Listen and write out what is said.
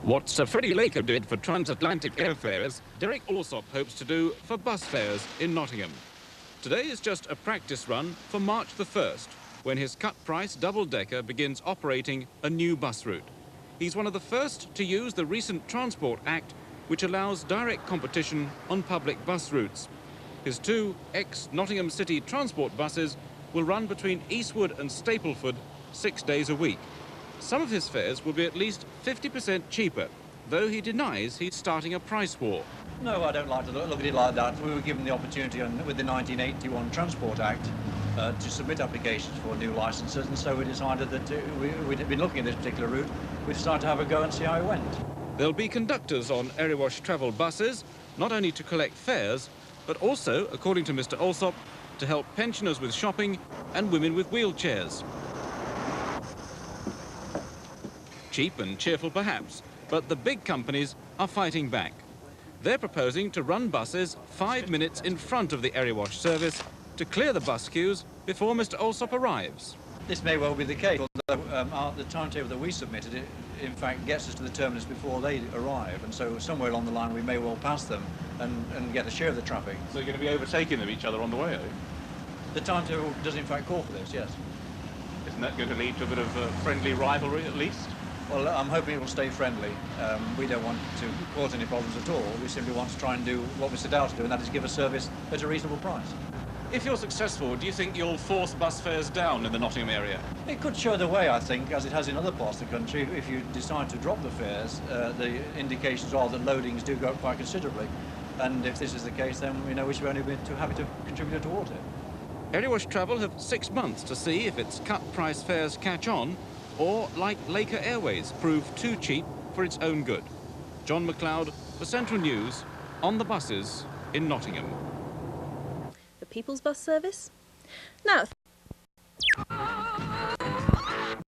What Sir Freddie Laker did for transatlantic airfares, Derek Alsop hopes to do for bus fares in Nottingham. Today is just a practice run for March the 1st, when his cut-price double-decker begins operating a new bus route. He's one of the first to use the recent Transport Act, which allows direct competition on public bus routes. His two ex-Nottingham City transport buses will run between Eastwood and Stapleford 6 days a week. Some of his fares will be at least 50% cheaper, though he denies he's starting a price war. No, I don't like to look at it like that. We were given the opportunity with the 1981 Transport Act to submit applications for new licences, and so we decided that we'd been looking at this particular route. We decided to have a go and see how it went. There'll be conductors on Erewash Travel buses, not only to collect fares, but also, according to Mr. Alsop, to help pensioners with shopping and women with wheelchairs. Cheap and cheerful perhaps, but the big companies are fighting back. They're proposing to run buses 5 minutes in front of the Erewash service to clear the bus queues before Mr. Alsop arrives. This may well be the case, although the timetable that we submitted, in fact, gets us to the terminus before they arrive, and so somewhere along the line we may well pass them and get a share of the traffic. So you're going to be overtaking of each other on the way, are you? The timetable does in fact call for this, yes. Isn't that going to lead to a bit of friendly rivalry at least? Well, I'm hoping it will stay friendly. We don't want to cause any problems at all. We simply want to try and do what we set out to do, and that is give a service at a reasonable price. If you're successful, do you think you'll force bus fares down in the Nottingham area? It could show the way, I think, as it has in other parts of the country. If you decide to drop the fares, the indications are that loadings do go up quite considerably. And if this is the case, then we know we should only be too happy to contribute towards it. Erewash Travel have 6 months to see if its cut-price fares catch on, or, like Laker Airways, prove too cheap for its own good. John McLeod for Central News, on the buses in Nottingham. The People's Bus Service? Now,